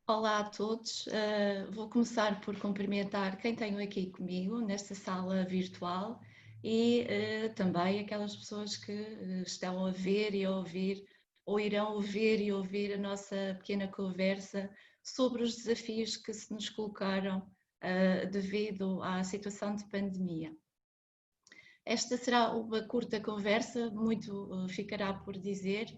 Olá a todos. Vou começar por cumprimentar quem tenho aqui comigo nesta sala virtual e também aquelas pessoas que estão a ver e a ouvir ou irão ouvir e ouvir a nossa pequena conversa sobre os desafios que se nos colocaram devido à situação de pandemia. Esta será uma curta conversa, muito ficará por dizer,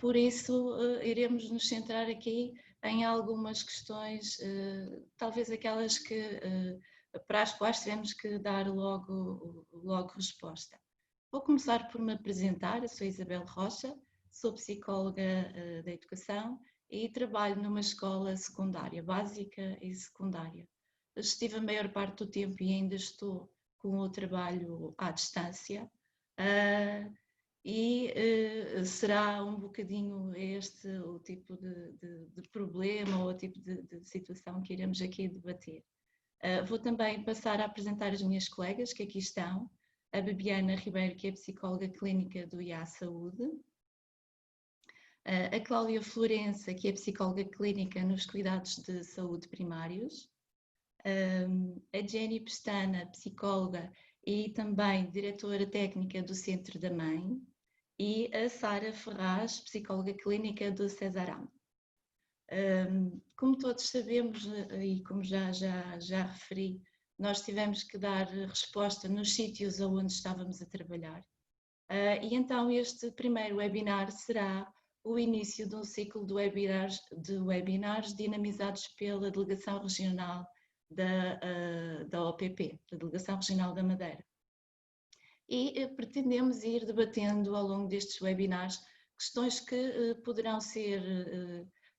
por isso iremos nos centrar aqui em algumas questões, talvez aquelas que, para as quais teremos que dar logo resposta. Vou começar por me apresentar, eu sou Isabel Rocha, sou psicóloga da educação e trabalho numa escola secundária, básica e secundária. Estive a maior parte do tempo e ainda estou com o trabalho à distância e será um bocadinho este o tipo de problema ou o tipo de situação que iremos aqui debater. Vou também passar a apresentar as minhas colegas que aqui estão, a Bibiana Ribeiro, que é psicóloga clínica do IA Saúde, a Cláudia Florença, que é psicóloga clínica nos cuidados de saúde primários, a Jenny Pestana, psicóloga e também diretora técnica do Centro da Mãe, e a Sara Ferraz, psicóloga clínica do Cesarão. Como todos sabemos e como já referi, nós tivemos que dar resposta nos sítios onde estávamos a trabalhar. E então este primeiro webinar será o início de um ciclo de webinars dinamizados pela Delegação Regional da OPP, da Delegação Regional da Madeira. E pretendemos ir debatendo ao longo destes webinars questões que poderão ser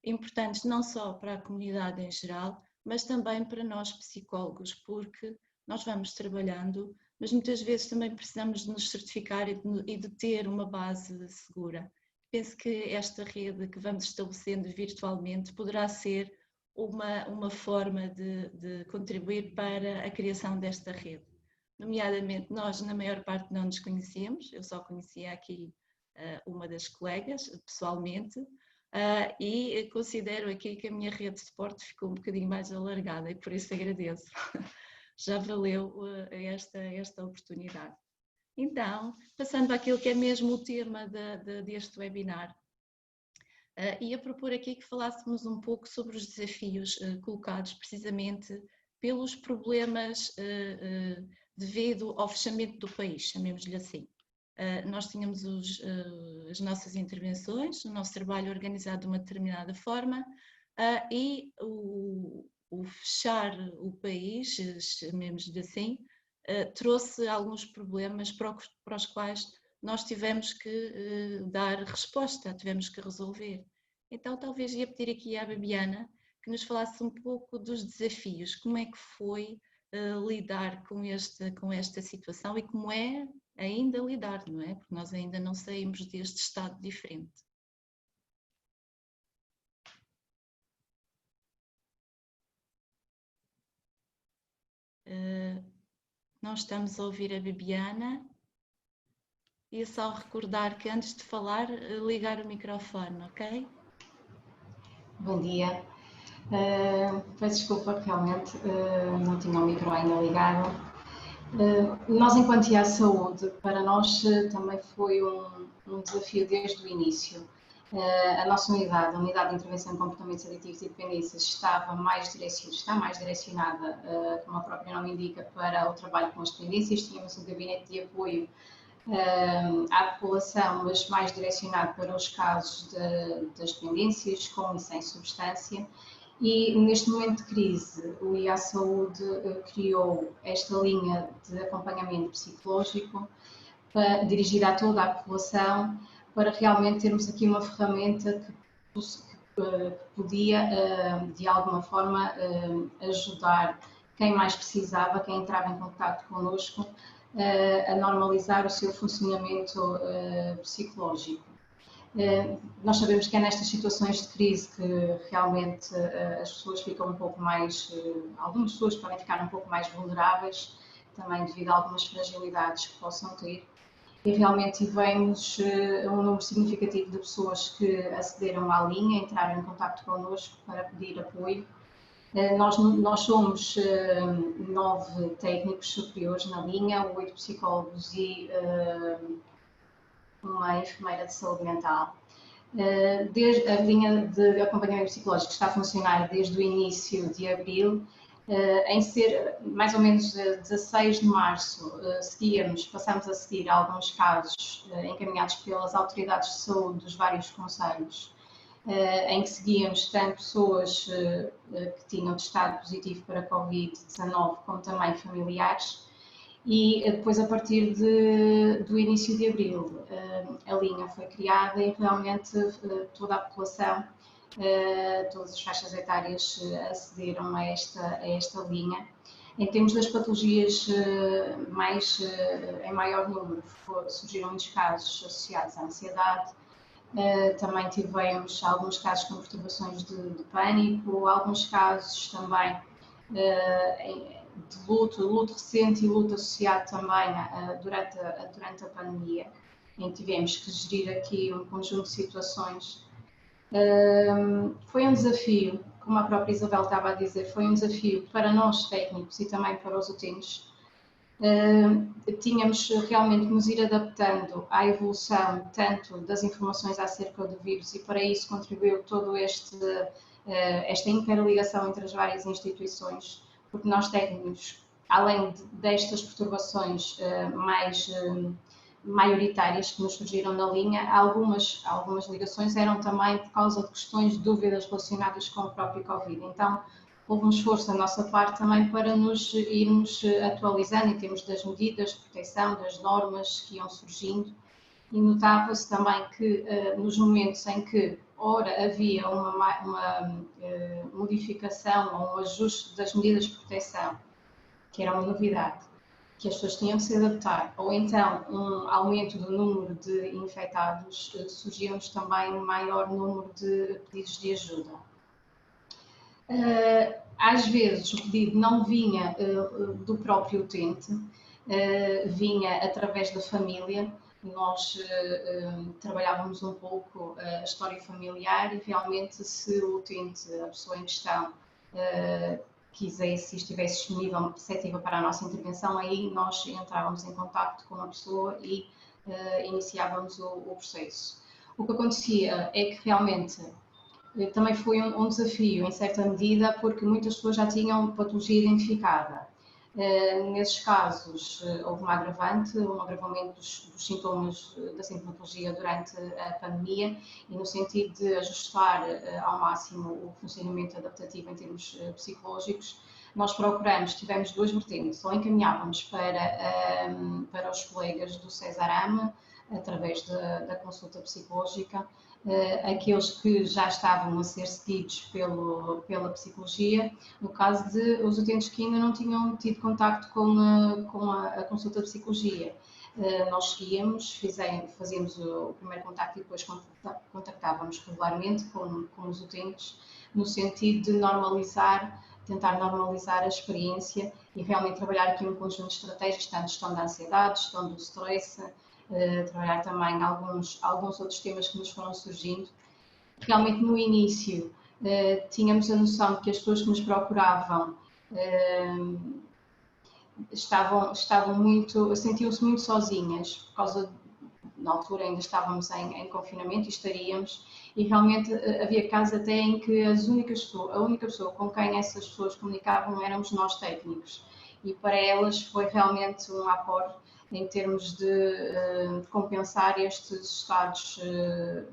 importantes não só para a comunidade em geral, mas também para nós psicólogos, porque nós vamos trabalhando, mas muitas vezes também precisamos de nos certificar e de ter uma base segura. Penso que esta rede que vamos estabelecendo virtualmente poderá ser uma forma de contribuir para a criação desta rede. Nomeadamente, nós na maior parte não nos conhecíamos, eu só conhecia aqui uma das colegas pessoalmente e considero aqui que a minha rede de suporte ficou um bocadinho mais alargada e por isso agradeço. Já valeu esta oportunidade. Então, passando àquilo que é mesmo o tema deste webinar, ia propor aqui que falássemos um pouco sobre os desafios colocados precisamente pelos problemas devido ao fechamento do país, chamemos-lhe assim. Nós tínhamos as nossas intervenções, o nosso trabalho organizado de uma determinada forma e o fechar o país, chamemos-lhe assim, trouxe alguns problemas para os quais nós tivemos que dar resposta, tivemos que resolver. Então talvez ia pedir aqui à Bibiana que nos falasse um pouco dos desafios, como é que foi lidar com esta situação e como é ainda lidar, não é? Porque nós ainda não saímos deste estado diferente. Não estamos a ouvir a Bibiana. E só recordar que antes de falar, ligar o microfone, ok? Bom dia. Peço desculpa, realmente não tinha o micro ainda ligado. Nós, enquanto IA Saúde, para nós também foi um desafio desde o início. A nossa unidade, a Unidade de Intervenção em Comportamentos Aditivos e Dependências, está mais direcionada, como o próprio nome indica, para o trabalho com as dependências. Tínhamos um gabinete de apoio à população, mas mais direcionado para os casos das dependências com e sem substância. E neste momento de crise, o IA Saúde criou esta linha de acompanhamento psicológico dirigida a toda a população, para realmente termos aqui uma ferramenta que podia, de alguma forma, ajudar quem mais precisava, quem entrava em contato connosco, a normalizar o seu funcionamento psicológico. Nós sabemos que é nestas situações de crise que realmente as pessoas ficam um pouco mais, algumas pessoas podem ficar um pouco mais vulneráveis, também devido a algumas fragilidades que possam ter, e realmente tivemos um número significativo de pessoas que acederam à linha, entraram em contato connosco para pedir apoio. Nós somos 9 técnicos superiores na linha, 8 psicólogos e uma enfermeira de saúde mental. Desde a linha de acompanhamento psicológico está a funcionar desde o início de abril. Em ser mais ou menos 16 de março, passamos a seguir alguns casos encaminhados pelas autoridades de saúde dos vários concelhos, em que seguíamos tanto pessoas que tinham testado positivo para Covid-19 como também familiares. E depois, a partir do início de abril, a linha foi criada e realmente toda a população, todas as faixas etárias acederam a esta linha. Em termos das patologias em maior número, surgiram muitos casos associados à ansiedade. Também tivemos alguns casos com perturbações de pânico, alguns casos também de luto recente e luto associado também durante a pandemia, em que tivemos que gerir aqui um conjunto de situações. Foi um desafio, como a própria Isabel estava a dizer, foi um desafio para nós técnicos e também para os utentes. Tínhamos realmente que nos ir adaptando à evolução tanto das informações acerca do vírus, e para isso contribuiu todo esta interligação entre as várias instituições, porque nós técnicos, além destas perturbações maioritárias que nos surgiram na linha, algumas ligações eram também por causa de questões de dúvidas relacionadas com o próprio Covid. Então, houve um esforço da nossa parte também para nos irmos atualizando em termos das medidas de proteção, das normas que iam surgindo, e notava-se também que nos momentos em que ora havia uma modificação ou um ajuste das medidas de proteção, que era uma novidade, que as pessoas tinham que se adaptar, ou então um aumento do número de infectados, surgiu-nos também um maior número de pedidos de ajuda. Às vezes o pedido não vinha do próprio utente, vinha através da família. Nós trabalhávamos um pouco a história familiar e realmente se o utente, a pessoa em questão, quisesse e estivesse disponível, receptiva para a nossa intervenção, aí nós entrávamos em contacto com a pessoa e iniciávamos o processo. O que acontecia é que realmente também foi um desafio, em certa medida, porque muitas pessoas já tinham patologia identificada. Nesses casos, houve um agravamento dos sintomas da sintomatologia durante a pandemia, e no sentido de ajustar ao máximo o funcionamento adaptativo em termos psicológicos, nós tivemos duas vertentes: ou encaminhávamos para os colegas do Cesarame, através da consulta psicológica, aqueles que já estavam a ser seguidos pela psicologia, no caso de os utentes que ainda não tinham tido contacto com a consulta de psicologia. Nós seguíamos, fazíamos o primeiro contacto e depois contactávamos regularmente com os utentes, no sentido de tentar normalizar a experiência e realmente trabalhar aqui um conjunto de estratégias, tanto gestão da ansiedade, gestão do stress, trabalhar também alguns outros temas que nos foram surgindo. Realmente no início tínhamos a noção de que as pessoas que nos procuravam sentiam-se muito sozinhas, por causa, na altura ainda estávamos em confinamento e estaríamos, e realmente havia casos até em que a única pessoa com quem essas pessoas comunicavam éramos nós técnicos, e para elas foi realmente um aporte em termos de compensar estes estados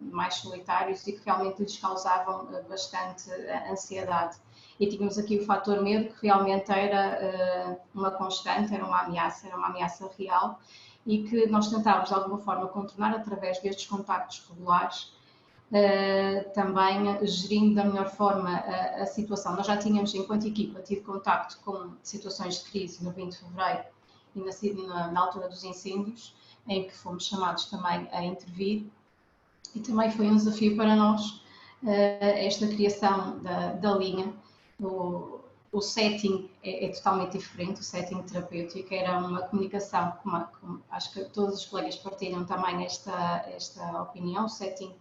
mais solitários e que realmente lhes causavam bastante ansiedade. E tínhamos aqui o fator medo, que realmente era uma constante, era uma ameaça real, e que nós tentávamos de alguma forma contornar através destes contactos regulares, também gerindo da melhor forma a situação. Nós já tínhamos, enquanto equipa, tido contacto com situações de crise no 20 de fevereiro e na altura dos incêndios, em que fomos chamados também a intervir, e também foi um desafio para nós esta criação da linha. o setting é totalmente diferente, o setting terapêutico era uma comunicação, como acho que todos os colegas partilham também esta opinião, o setting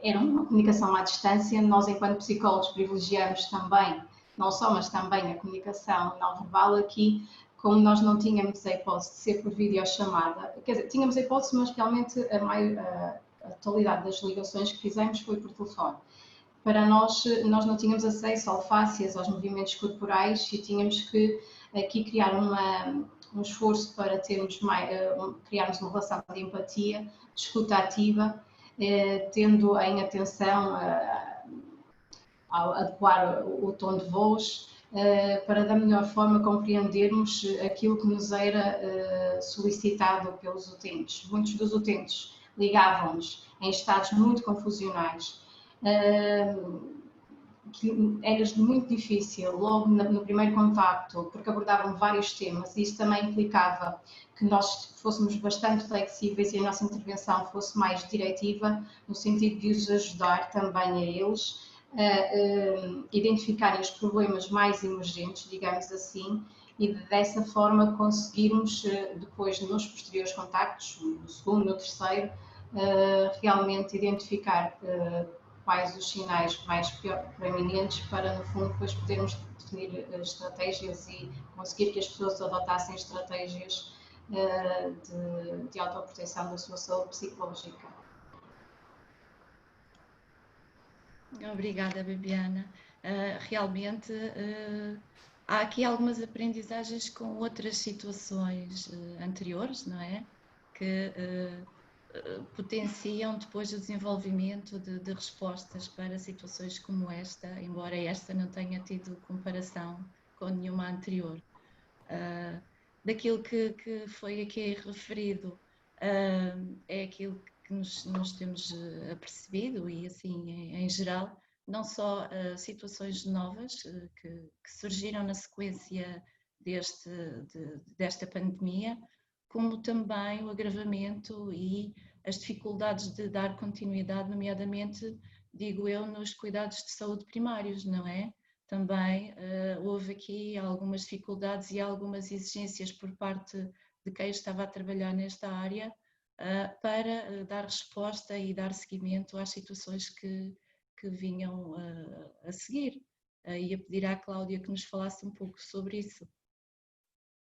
era uma comunicação à distância. Nós, enquanto psicólogos, privilegiamos também, não só, mas também a comunicação não verbal aqui, como nós não tínhamos a hipótese de ser por videochamada, quer dizer, tínhamos a hipótese, mas realmente a totalidade das ligações que fizemos foi por telefone. Para nós não tínhamos acesso ao fácias, aos movimentos corporais e tínhamos que aqui criar um esforço para criarmos uma relação de empatia, de escuta ativa, tendo em atenção ao adequar o tom de voz, para da melhor forma compreendermos aquilo que nos era solicitado pelos utentes. Muitos dos utentes ligavam-nos em estados muito confusionais, que era muito difícil logo no primeiro contacto, porque abordavam vários temas e isso também implicava que nós fôssemos bastante flexíveis e a nossa intervenção fosse mais diretiva, no sentido de os ajudar também a eles a identificarem os problemas mais emergentes, digamos assim, e dessa forma conseguirmos depois nos posteriores contactos, no segundo, no terceiro, realmente identificar quais os sinais mais preeminentes para, no fundo, depois podermos definir estratégias e conseguir que as pessoas adotassem estratégias de autoproteção da sua saúde psicológica. Obrigada, Bibiana. Realmente há aqui algumas aprendizagens com outras situações anteriores, não é? Que potenciam depois o desenvolvimento de respostas para situações como esta, embora esta não tenha tido comparação com nenhuma anterior. Daquilo que foi aqui referido, é aquilo que nos temos apercebido e assim em geral, não só situações novas que surgiram na sequência desta pandemia, como também o agravamento e as dificuldades de dar continuidade, nomeadamente, digo eu, nos cuidados de saúde primários, não é? Também houve aqui algumas dificuldades e algumas exigências por parte de quem estava a trabalhar nesta área para dar resposta e dar seguimento às situações que vinham a seguir. Ia pedir à Cláudia que nos falasse um pouco sobre isso.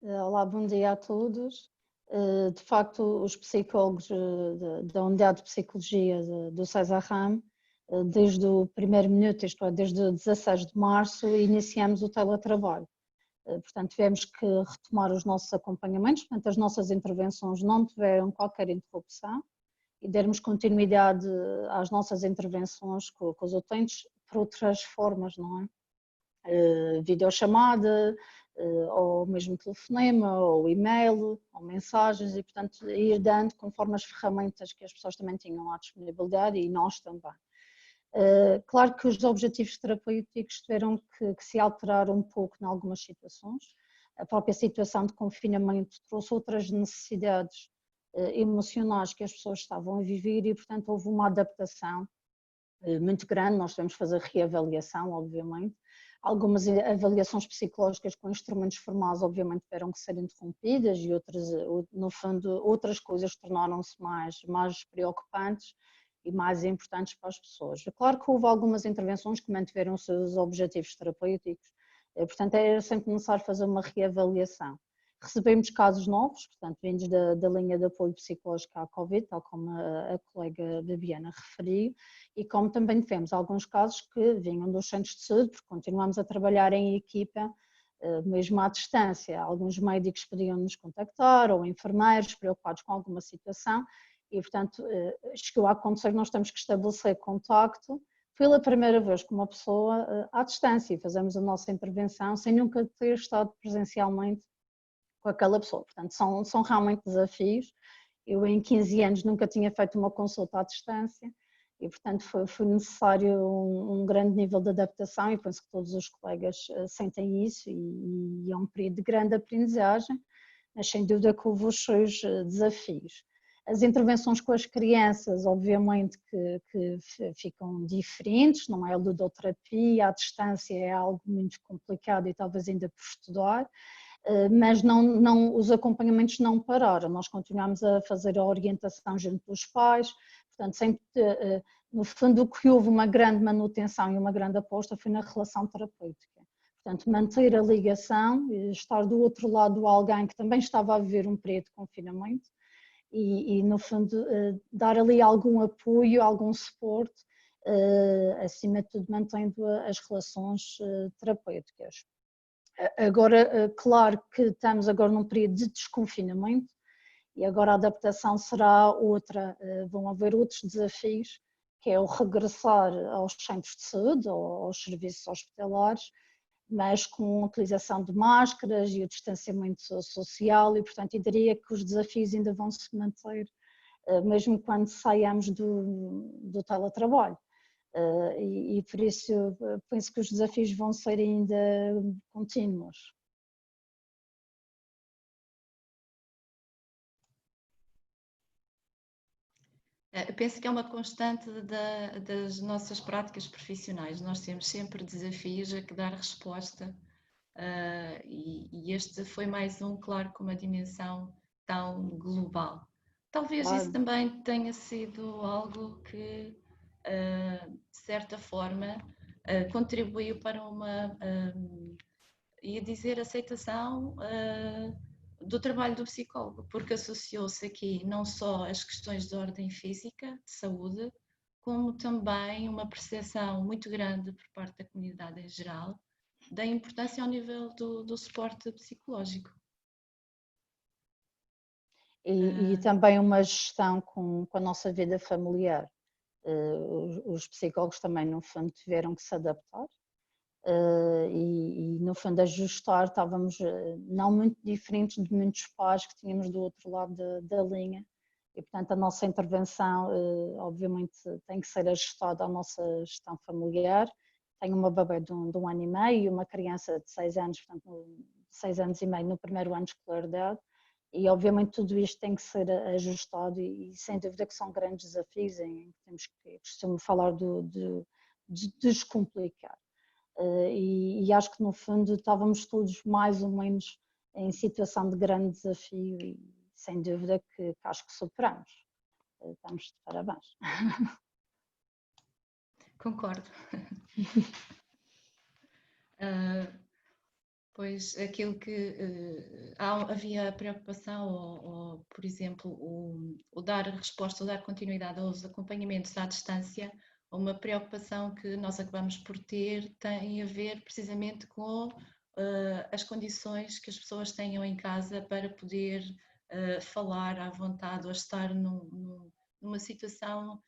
Olá, bom dia a todos. De facto, os psicólogos da Unidade de Psicologia do César Ram, desde o primeiro minuto, isto é, desde o 16 de março, iniciamos o teletrabalho. Portanto, tivemos que retomar os nossos acompanhamentos, portanto, as nossas intervenções não tiveram qualquer interrupção e dermos continuidade às nossas intervenções com os utentes por outras formas, não é? Videochamada, ou mesmo telefonema, ou e-mail, ou mensagens, e portanto ir dando conforme as ferramentas que as pessoas também tinham à disponibilidade e nós também. Claro que os objetivos terapêuticos tiveram que se alterar um pouco em algumas situações. A própria situação de confinamento trouxe outras necessidades emocionais que as pessoas estavam a viver e portanto houve uma adaptação muito grande. Nós tivemos que fazer reavaliação, obviamente. Algumas avaliações psicológicas com instrumentos formais, obviamente, tiveram que ser interrompidas e outras, no fundo, outras coisas tornaram-se mais preocupantes e mais importantes para as pessoas. É claro que houve algumas intervenções que mantiveram os seus objetivos terapêuticos, portanto, era sempre necessário fazer uma reavaliação. Recebemos casos novos, portanto, vindos da linha de apoio psicológico à Covid, tal como a colega Bibiana referiu, e como também tivemos alguns casos que vinham dos centros de saúde, porque continuamos a trabalhar em equipa, mesmo à distância. Alguns médicos podiam nos contactar, ou enfermeiros preocupados com alguma situação, e portanto chegou a acontecer que nós temos que estabelecer contacto pela primeira vez com uma pessoa à distância, e fazemos a nossa intervenção sem nunca ter estado presencialmente com aquela pessoa. Portanto, são realmente desafios. Eu em 15 anos nunca tinha feito uma consulta à distância e, portanto, foi necessário um grande nível de adaptação e penso que todos os colegas sentem isso e é um período de grande aprendizagem, mas sem dúvida que houve os seus desafios. As intervenções com as crianças, obviamente, que ficam diferentes, não é? A ludoterapia, a distância é algo muito complicado e talvez ainda por estudar, mas os acompanhamentos não pararam, nós continuamos a fazer a orientação junto dos pais, portanto, sempre, no fundo, o que houve uma grande manutenção e uma grande aposta foi na relação terapêutica. Portanto, manter a ligação, estar do outro lado alguém que também estava a viver um período de confinamento e no fundo, dar ali algum apoio, algum suporte, acima de tudo mantendo as relações terapêuticas. Agora, claro que estamos agora num período de desconfinamento e agora a adaptação será outra, vão haver outros desafios, que é o regressar aos centros de saúde ou aos serviços hospitalares, mas com a utilização de máscaras e o distanciamento social e, portanto, eu diria que os desafios ainda vão se manter, mesmo quando saiamos do teletrabalho. E por isso eu penso que os desafios vão ser ainda contínuos. Eu penso que é uma constante das nossas práticas profissionais. Nós temos sempre desafios a que dar resposta e este foi mais um, claro, com uma dimensão tão global. Talvez Claro. Isso também tenha sido algo que, de certa forma, contribuiu para uma, ia dizer, aceitação do trabalho do psicólogo, porque associou-se aqui não só as questões de ordem física, de saúde, como também uma percepção muito grande por parte da comunidade em geral da importância ao nível do suporte psicológico. E também uma gestão com a nossa vida familiar. Os psicólogos também, no fundo, tiveram que se adaptar e no fundo, ajustar. Estávamos não muito diferentes de muitos pais que tínhamos do outro lado da linha. E, portanto, a nossa intervenção, obviamente, tem que ser ajustada à nossa gestão familiar. Tenho uma bebê de um ano e meio e uma criança de 6 anos, portanto, 6 anos e meio no primeiro ano de escolaridade. E, obviamente, tudo isto tem que ser ajustado e sem dúvida que são grandes desafios em que temos que, costumo falar de descomplicar. E acho que, no fundo, estávamos todos mais ou menos em situação de grande desafio e, sem dúvida, que acho que superamos. Estamos de parabéns. Concordo. Pois aquilo que havia a preocupação, ou, por exemplo, o dar resposta, o dar continuidade aos acompanhamentos à distância, uma preocupação que nós acabamos por ter tem a ver precisamente com as condições que as pessoas tenham em casa para poder falar à vontade ou estar numa situação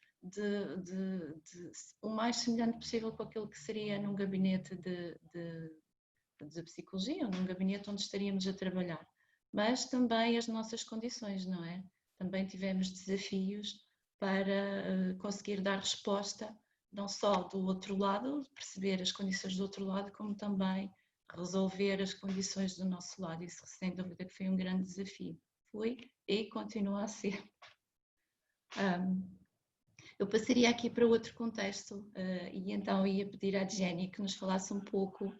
o mais semelhante possível com aquilo que seria num gabinete de psicologia, ou num gabinete onde estaríamos a trabalhar, mas também as nossas condições, não é? Também tivemos desafios para conseguir dar resposta, não só do outro lado, perceber as condições do outro lado, como também resolver as condições do nosso lado. Isso, sem dúvida, que foi um grande desafio. Foi e continua a ser. Eu passaria aqui para outro contexto e então ia pedir à Jenny que nos falasse um pouco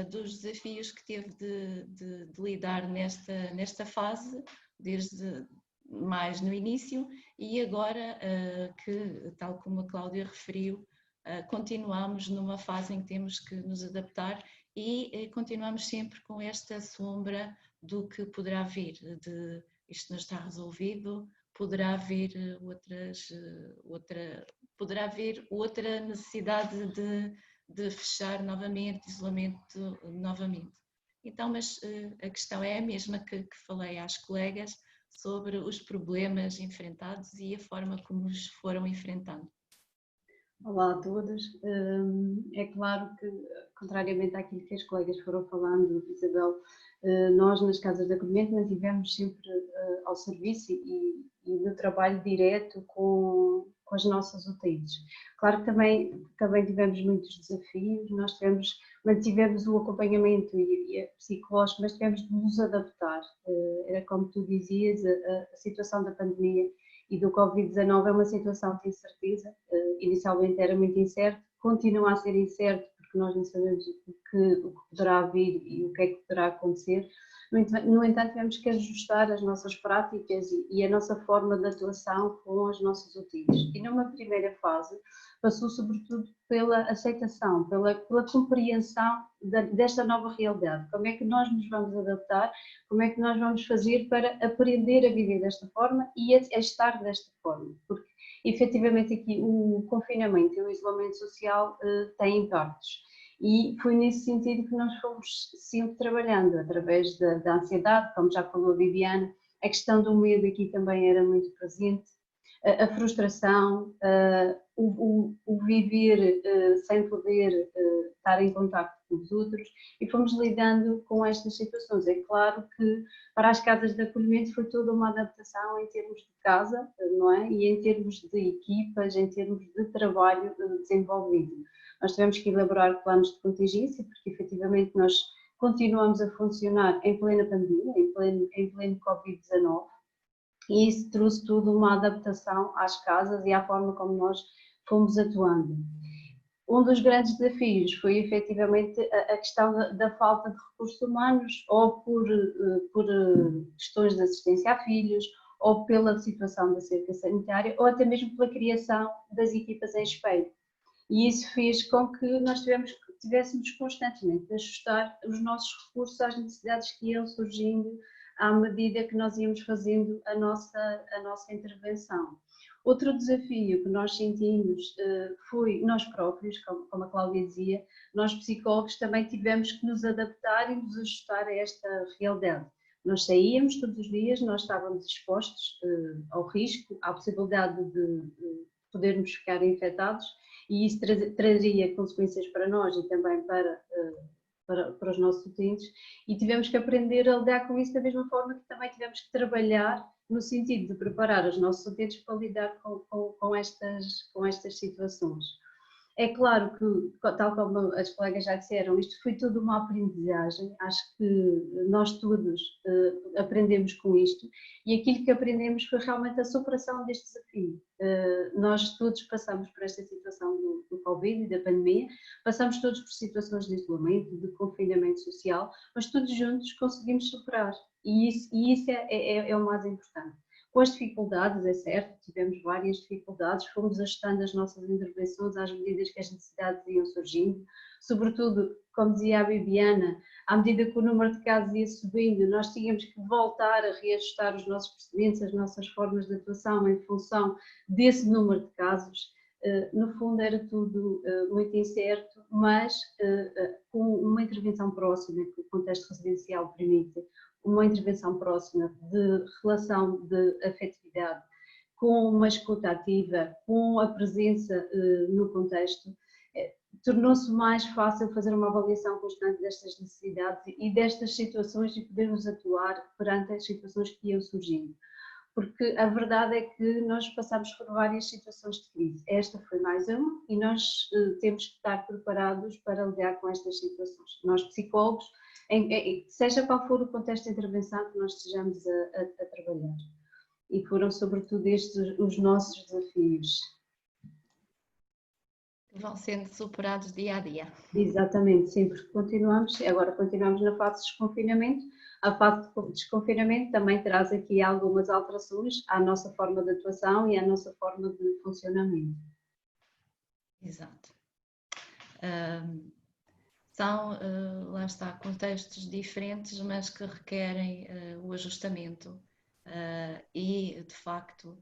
dos desafios que teve de lidar nesta fase, desde mais no início e agora que, tal como a Cláudia referiu, continuamos numa fase em que temos que nos adaptar e continuamos sempre com esta sombra do que poderá vir, de isto não está resolvido, poderá haver outra necessidade de fechar novamente, de isolamento novamente. Então, mas a questão é a mesma que falei às colegas sobre os problemas enfrentados e a forma como os foram enfrentando. Olá a todos. É claro que, contrariamente àquilo que as colegas foram falando, Isabel, nós nas casas de acolhimento mantivemos sempre ao serviço e no trabalho direto com com as nossas UTIs. Claro que também tivemos muitos desafios, nós mantivemos o acompanhamento e a psicológico, mas tivemos de nos adaptar. Era como tu dizias, a situação da pandemia e do Covid-19 é uma situação de incerteza. Inicialmente era muito incerto, continua a ser incerto porque nós não sabemos o que poderá vir e o que é que poderá acontecer. No entanto, tivemos que ajustar as nossas práticas e a nossa forma de atuação com as nossas UTIs. E numa primeira fase passou sobretudo pela aceitação, pela compreensão desta nova realidade. Como é que nós nos vamos adaptar, como é que nós vamos fazer para aprender a viver desta forma e a estar desta forma. Porque efetivamente aqui o confinamento e o isolamento social têm impactos. E foi nesse sentido que nós fomos sempre trabalhando, através da ansiedade, como já falou a Viviana, a questão do medo aqui também era muito presente, a frustração, o viver sem poder estar em contato com os outros, e fomos lidando com estas situações. É claro que para as casas de acolhimento foi toda uma adaptação em termos de casa, não é? E em termos de equipas, em termos de trabalho desenvolvido. Nós tivemos que elaborar planos de contingência, porque efetivamente nós continuamos a funcionar em plena pandemia, em pleno Covid-19, e isso trouxe tudo uma adaptação às casas e à forma como nós fomos atuando. Um dos grandes desafios foi efetivamente a questão da falta de recursos humanos, ou por questões de assistência a filhos, ou pela situação da cerca sanitária, ou até mesmo pela criação das equipas em espelho. E isso fez com que nós tivéssemos constantemente de ajustar os nossos recursos às necessidades que iam surgindo à medida que nós íamos fazendo a nossa intervenção. Outro desafio que nós sentimos foi nós próprios, como a Cláudia dizia, nós psicólogos também tivemos que nos adaptar e nos ajustar a esta realidade. Nós saíamos todos os dias, nós estávamos expostos ao risco, à possibilidade de podermos ficar infectados, e isso traria consequências para nós e também para os nossos utentes, e tivemos que aprender a lidar com isso da mesma forma que também tivemos que trabalhar no sentido de preparar os nossos utentes para lidar com estas situações. É claro que, tal como as colegas já disseram, isto foi tudo uma aprendizagem, acho que nós todos aprendemos com isto, e aquilo que aprendemos foi realmente a superação deste desafio. Nós todos passamos por esta situação do Covid e da pandemia, passamos todos por situações de isolamento, de confinamento social, mas todos juntos conseguimos superar, e isso é o mais importante. Com as dificuldades, é certo, tivemos várias dificuldades, fomos ajustando as nossas intervenções às medidas que as necessidades iam surgindo, sobretudo, como dizia a Bibiana, à medida que o número de casos ia subindo, nós tínhamos que voltar a reajustar os nossos procedimentos, as nossas formas de atuação em função desse número de casos. No fundo era tudo muito incerto, mas com uma intervenção próxima que o contexto residencial permite, uma intervenção próxima de relação de afetividade, com uma escuta ativa, com a presença no contexto, tornou-se mais fácil fazer uma avaliação constante destas necessidades e destas situações e podermos atuar perante as situações que iam surgindo. Porque a verdade é que nós passamos por várias situações de crise. Esta foi mais uma e nós temos que estar preparados para lidar com estas situações. Nós, psicólogos, seja qual for o contexto de intervenção que nós estejamos a trabalhar. E foram sobretudo estes os nossos desafios. Vão sendo superados dia a dia. Exatamente, sim, porque agora continuamos na fase de desconfinamento. A fase de desconfinamento também traz aqui algumas alterações à nossa forma de atuação e à nossa forma de funcionamento. Exato. São, lá está, contextos diferentes, mas que requerem o ajustamento e, de facto,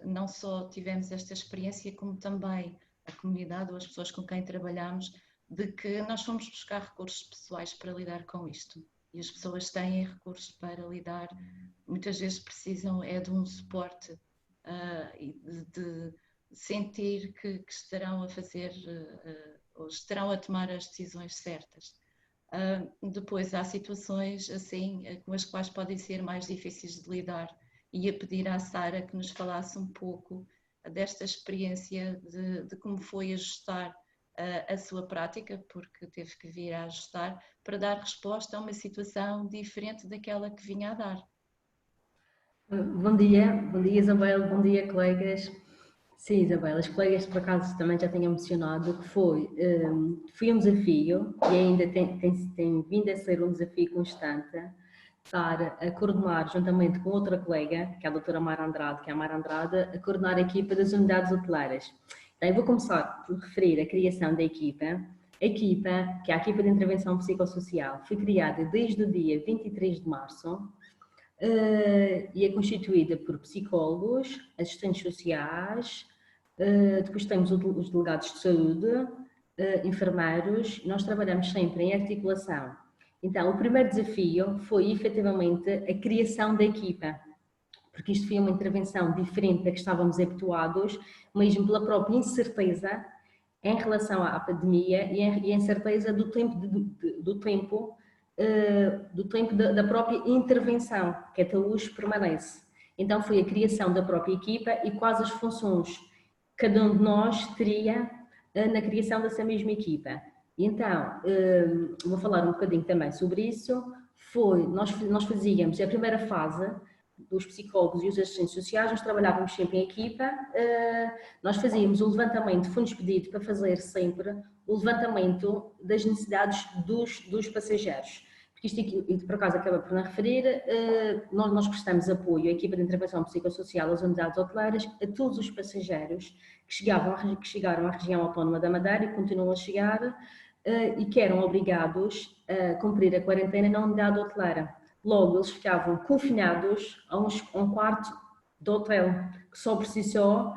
não só tivemos esta experiência, como também a comunidade ou as pessoas com quem trabalhamos, de que nós fomos buscar recursos pessoais para lidar com isto. E as pessoas têm recursos para lidar, muitas vezes precisam de um suporte e de sentir que estarão a fazer ou estarão a tomar as decisões certas. Depois há situações assim com as quais podem ser mais difíceis de lidar, e a pedir à Sara que nos falasse um pouco desta experiência de como foi ajustar a sua prática, porque teve que vir a ajustar para dar resposta a uma situação diferente daquela que vinha a dar. Bom dia Isabel, bom dia colegas. Sim, Isabel, as colegas por acaso também já tinham mencionado que foi um desafio e ainda tem vindo a ser um desafio constante estar a coordenar juntamente com outra colega, que é a doutora Mara Andrade, a coordenar a equipa das unidades hoteleiras. Então, eu vou começar por referir a criação da equipa. A equipa, que é a equipa de intervenção psicossocial, foi criada desde o dia 23 de março e é constituída por psicólogos, assistentes sociais, depois temos os delegados de saúde, enfermeiros. Nós trabalhamos sempre em articulação. Então, o primeiro desafio foi efetivamente a criação da equipa, porque isto foi uma intervenção diferente da que estávamos habituados, mesmo pela própria incerteza em relação à pandemia e a incerteza do tempo da própria intervenção, que até hoje permanece. Então foi a criação da própria equipa e quais as funções que cada um de nós teria na criação dessa mesma equipa. E então, vou falar um bocadinho também sobre isso. Nós fazíamos a primeira fase dos psicólogos e os assistentes sociais, nós trabalhávamos sempre em equipa, nós fazíamos o levantamento de fundos pedidos para fazer sempre o levantamento das necessidades dos passageiros. Porque isto aqui, por acaso acaba por não referir, nós prestamos apoio à equipa de intervenção psicossocial, às unidades hoteleiras, a todos os passageiros que chegaram à região autónoma da Madeira e continuam a chegar e que eram obrigados a cumprir a quarentena na unidade hoteleira. Logo, eles ficavam confinados a um quarto de hotel, que só por si só,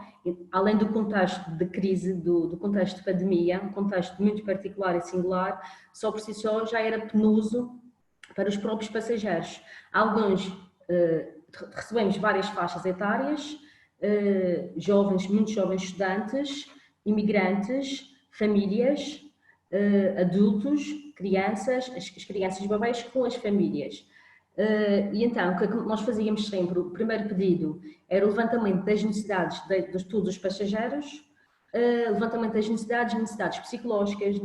além do contexto de crise, do contexto de pandemia, um contexto muito particular e singular, só por si só já era penoso para os próprios passageiros. Alguns recebemos várias faixas etárias, jovens, muito jovens estudantes, imigrantes, famílias, adultos, crianças, as crianças bebês com as famílias. E então, o que nós fazíamos sempre, o primeiro pedido era o levantamento das necessidades de todos os passageiros, levantamento das necessidades psicológicas,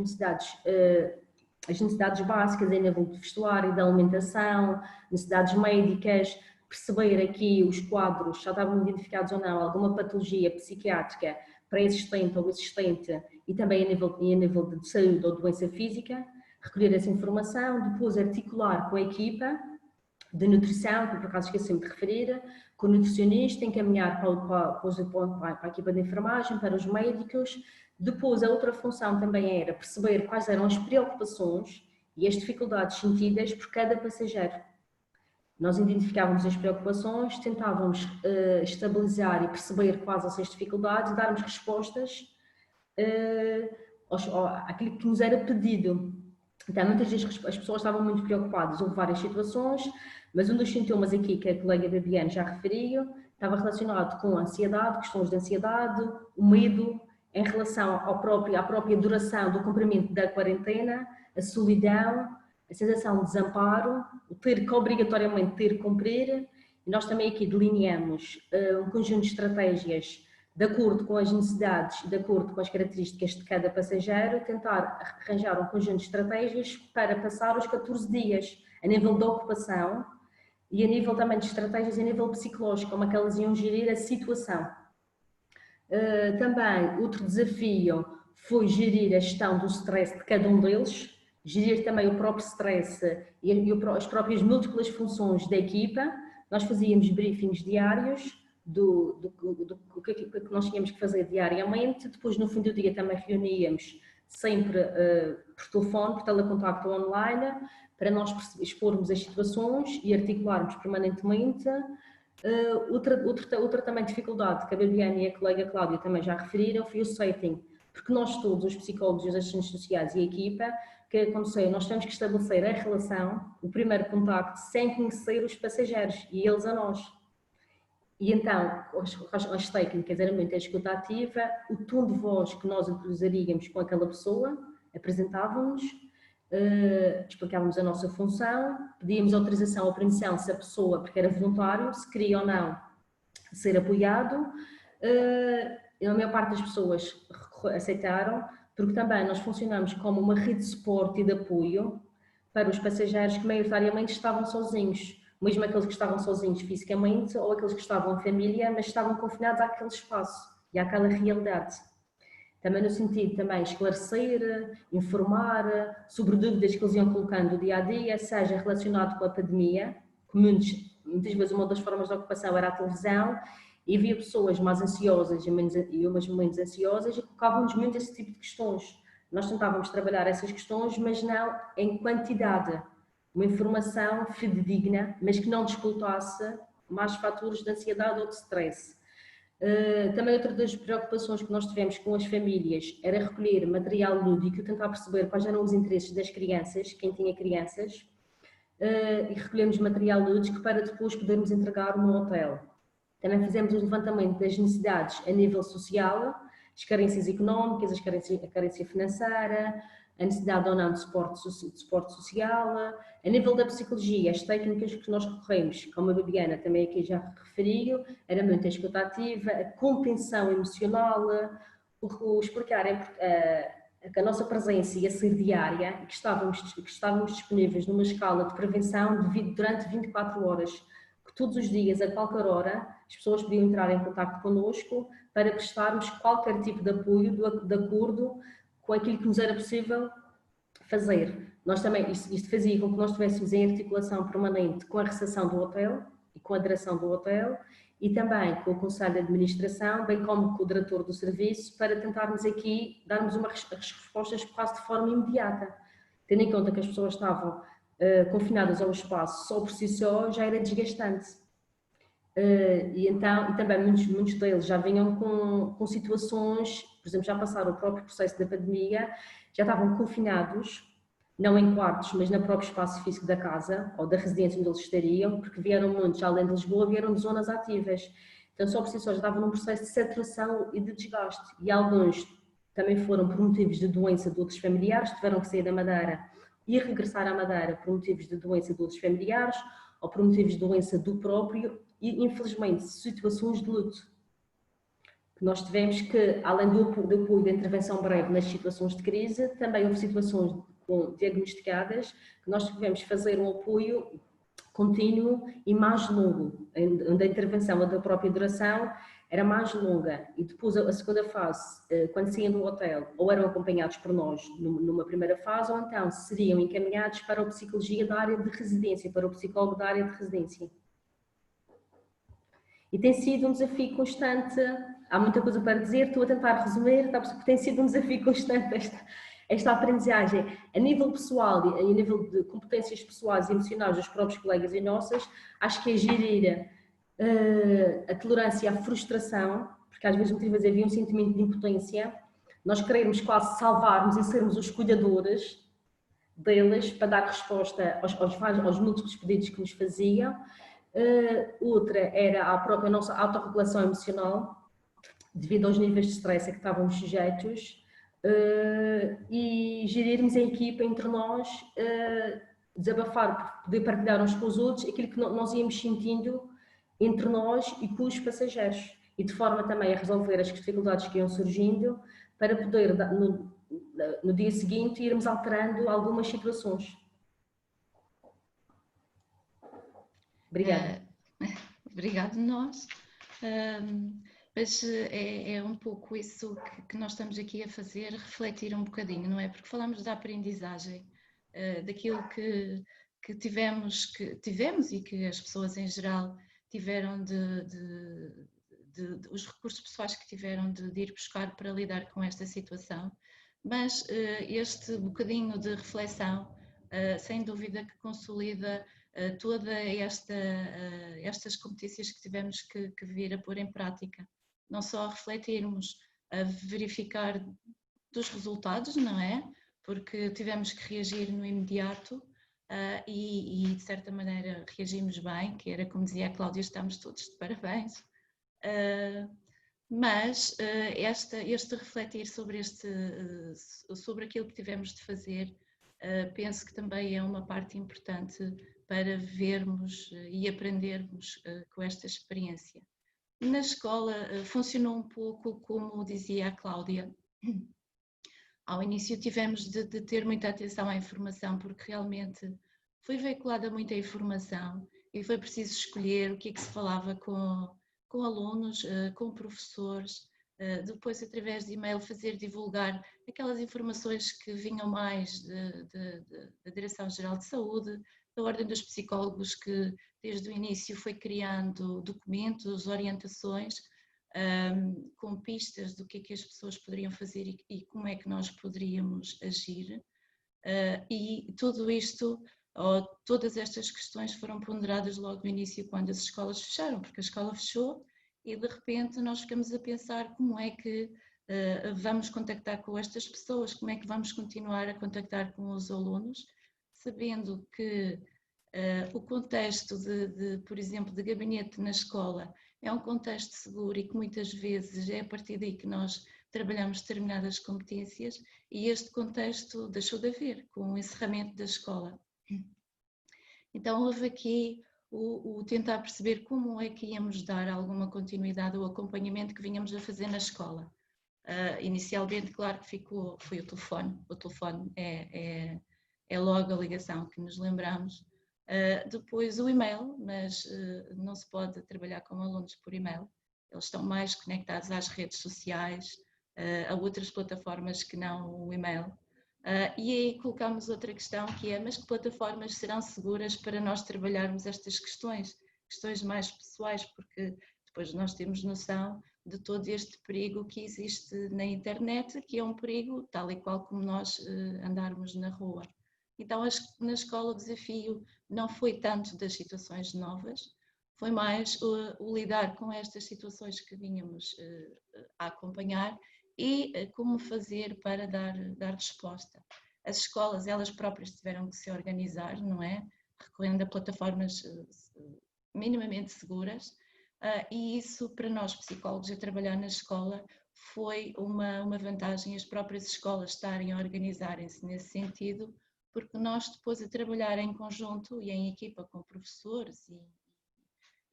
as necessidades básicas em nível de vestuário, de alimentação, necessidades médicas, perceber aqui os quadros, já estavam identificados ou não, alguma patologia psiquiátrica pré-existente ou existente e também a nível de saúde ou doença física, recolher essa informação, depois articular com a equipa de nutrição, que por acaso esqueci-me de referir, com o nutricionista, encaminhar para a equipa de enfermagem, para os médicos. Depois, a outra função também era perceber quais eram as preocupações e as dificuldades sentidas por cada passageiro. Nós identificávamos as preocupações, tentávamos estabilizar e perceber quais essas dificuldades e darmos respostas àquilo que nos era pedido. Então, muitas vezes as pessoas estavam muito preocupadas, houve várias situações, mas um dos sintomas aqui que a colega Babiana já referiu estava relacionado com a ansiedade, questões de ansiedade, o medo em relação à própria duração do cumprimento da quarentena, a solidão, a sensação de desamparo, o ter que obrigatoriamente ter que cumprir. E nós também aqui delineamos um conjunto de estratégias de acordo com as necessidades, de acordo com as características de cada passageiro, tentar arranjar um conjunto de estratégias para passar os 14 dias a nível da ocupação e a nível também de estratégias a nível psicológico, como é que elas iam gerir a situação. Também, outro desafio foi gerir a gestão do stress de cada um deles, gerir também o próprio stress e as próprias múltiplas funções da equipa. Nós fazíamos briefings diários do que nós tínhamos que fazer diariamente. Depois, no fim do dia, também reuníamos sempre por telefone, por telecontacto online, para nós expormos as situações e articularmos permanentemente. Outra também dificuldade que a Babiana e a colega Cláudia também já referiram foi o setting, porque nós todos, os psicólogos, os assistentes sociais e a equipa, o que aconteceu? Nós temos que estabelecer a relação, o primeiro contacto, sem conhecer os passageiros e eles a nós. E então, as técnicas eram muito a escuta ativa, o tom de voz que nós utilizaríamos com aquela pessoa, apresentávamos, explicávamos a nossa função, pedíamos autorização ou permissão se a pessoa, porque era voluntário, se queria ou não ser apoiado, a maior parte das pessoas aceitaram, porque também nós funcionamos como uma rede de suporte e de apoio para os passageiros que maioritariamente estavam sozinhos, mesmo aqueles que estavam sozinhos fisicamente ou aqueles que estavam em família, mas estavam confinados àquele espaço e àquela realidade. Também no sentido também esclarecer, informar sobre dúvidas que eles iam colocando no dia a dia, seja relacionado com a pandemia, que muitas vezes uma das formas de ocupação era a televisão, e havia pessoas mais ansiosas e umas menos ansiosas e colocavam-nos muito esse tipo de questões. Nós tentávamos trabalhar essas questões, mas não em quantidade. Uma informação fidedigna, mas que não disputasse mais fatores de ansiedade ou de stress. Também outra das preocupações que nós tivemos com as famílias era recolher material lúdico, tentar perceber quais eram os interesses das crianças, quem tinha crianças, e recolhemos material lúdico para depois podermos entregar no hotel. Também fizemos o levantamento das necessidades a nível social, as carências económicas, a carência financeira, a necessidade ou não de suporte social, a nível da psicologia, as técnicas que nós recorremos, como a Bibiana também aqui já referiu, era muito a escuta ativa, a contenção emocional, o explicarem que a nossa presença ia ser diária e que estávamos disponíveis numa escala de prevenção durante 24 horas, que todos os dias, a qualquer hora, as pessoas podiam entrar em contato connosco para prestarmos qualquer tipo de apoio de acordo com aquilo que nos era possível fazer. Nós também, isto fazia com que nós estivéssemos em articulação permanente com a recepção do hotel e com a direção do hotel e também com o Conselho de Administração, bem como com o diretor do serviço, para tentarmos aqui darmos as respostas quase de forma imediata. Tendo em conta que as pessoas estavam confinadas ao espaço só por si só, já era desgastante. E também muitos deles já vinham com situações, por exemplo, já passaram o próprio processo da pandemia, já estavam confinados, não em quartos, mas no próprio espaço físico da casa ou da residência onde eles estariam, porque vieram muitos, além de Lisboa, vieram de zonas ativas. Então, só por si só já estavam num processo de saturação e de desgaste. E alguns também foram por motivos de doença de outros familiares, tiveram que sair da Madeira e regressar à Madeira por motivos de doença de outros familiares ou por motivos de doença do próprio e, infelizmente, situações de luto. Nós tivemos que, além do apoio da intervenção breve nas situações de crise, também houve situações diagnosticadas que nós tivemos que fazer um apoio contínuo e mais longo, onde a intervenção da própria duração era mais longa. E depois a segunda fase, quando saíam do hotel, ou eram acompanhados por nós numa primeira fase, ou então seriam encaminhados para a psicologia da área de residência, para o psicólogo da área de residência. E tem sido um desafio constante, há muita coisa para dizer, estou a tentar resumir, porque tem sido um desafio constante esta aprendizagem a nível pessoal e a nível de competências pessoais e emocionais dos próprios colegas e nossas. Acho que é gerir a tolerância à frustração, porque às vezes muitas vezes havia um sentimento de impotência, nós queremos quase salvarmos e sermos os cuidadores deles para dar resposta aos múltiplos pedidos que nos faziam. Outra era a própria nossa autorregulação emocional, devido aos níveis de stress a que estávamos sujeitos, e gerirmos a equipa entre nós, desabafar, poder partilhar uns com os outros aquilo que nós íamos sentindo entre nós e com os passageiros, e de forma também a resolver as dificuldades que iam surgindo, para poder, no dia seguinte, irmos alterando algumas situações. Obrigada. Obrigado nós. Mas é um pouco isso que nós estamos aqui a fazer, refletir um bocadinho, não é? Porque falamos da aprendizagem, daquilo que tivemos e que as pessoas em geral tiveram os recursos pessoais que tiveram de ir buscar para lidar com esta situação. Mas este bocadinho de reflexão, sem dúvida que consolida toda estas competências que tivemos que vir a pôr em prática. Não só a refletirmos, a verificar dos resultados, não é? Porque tivemos que reagir no imediato e de certa maneira reagimos bem, que era como dizia a Cláudia, estamos todos de parabéns. Mas este refletir sobre aquilo que tivemos de fazer, penso que também é uma parte importante para vermos e aprendermos com esta experiência. Na escola funcionou um pouco como dizia a Cláudia. Ao início tivemos de ter muita atenção à informação, porque realmente foi veiculada muita informação e foi preciso escolher o que é que se falava com alunos, com professores, depois através de e-mail fazer divulgar aquelas informações que vinham mais da Direção-Geral de Saúde, da Ordem dos Psicólogos, que desde o início foi criando documentos, orientações, com pistas do que é que as pessoas poderiam fazer e como é que nós poderíamos agir. E tudo isto, todas estas questões foram ponderadas logo no início quando as escolas fecharam, porque a escola fechou e de repente nós ficamos a pensar como é que vamos contactar com estas pessoas, como é que vamos continuar a contactar com os alunos, sabendo que o contexto por exemplo, de gabinete na escola é um contexto seguro e que muitas vezes é a partir daí que nós trabalhamos determinadas competências e este contexto deixou de haver com o encerramento da escola. Então houve aqui o tentar perceber como é que íamos dar alguma continuidade ao acompanhamento que vínhamos a fazer na escola. Inicialmente, claro que foi o telefone é logo a ligação que nos lembramos. Depois o e-mail, mas não se pode trabalhar com alunos por e-mail, eles estão mais conectados às redes sociais, a outras plataformas que não o e-mail. E aí colocamos outra questão que é, mas que plataformas serão seguras para nós trabalharmos estas questões mais pessoais, porque depois nós temos noção de todo este perigo que existe na internet, que é um perigo tal e qual como nós andarmos na rua. Então na escola o desafio não foi tanto das situações novas, foi mais o lidar com estas situações que vínhamos a acompanhar e como fazer para dar resposta. As escolas, elas próprias tiveram que se organizar, não é? Recorrendo a plataformas minimamente seguras, e isso para nós psicólogos a trabalhar na escola foi uma vantagem, as próprias escolas estarem a organizarem-se nesse sentido, porque nós depois a trabalhar em conjunto e em equipa com professores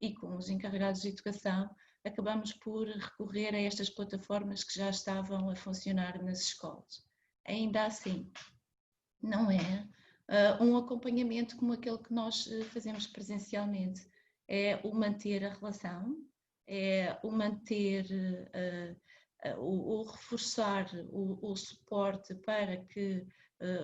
e com os encarregados de educação, acabamos por recorrer a estas plataformas que já estavam a funcionar nas escolas. Ainda assim, não é um acompanhamento como aquele que nós fazemos presencialmente, é o manter a relação, é o manter, o reforçar o suporte para que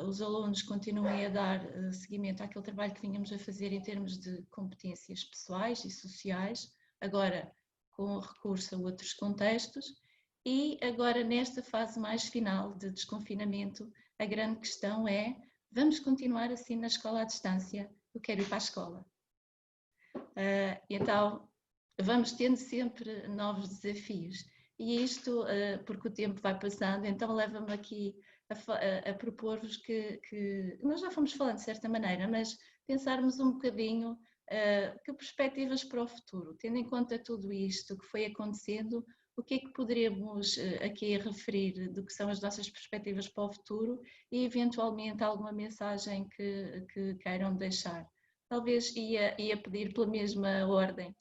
os alunos continuem a dar seguimento àquele trabalho que vínhamos a fazer em termos de competências pessoais e sociais, agora com recurso a outros contextos, e agora nesta fase mais final de desconfinamento, a grande questão é, vamos continuar assim na escola à distância? Eu quero ir para a escola. Então, vamos tendo sempre novos desafios, e isto, porque o tempo vai passando, então leva-me aqui a propor-vos que nós já fomos falando de certa maneira, mas pensarmos um bocadinho que perspectivas para o futuro, tendo em conta tudo isto que foi acontecendo, o que é que poderemos aqui referir do que são as nossas perspectivas para o futuro e eventualmente alguma mensagem que queiram deixar. Talvez ia pedir pela mesma ordem,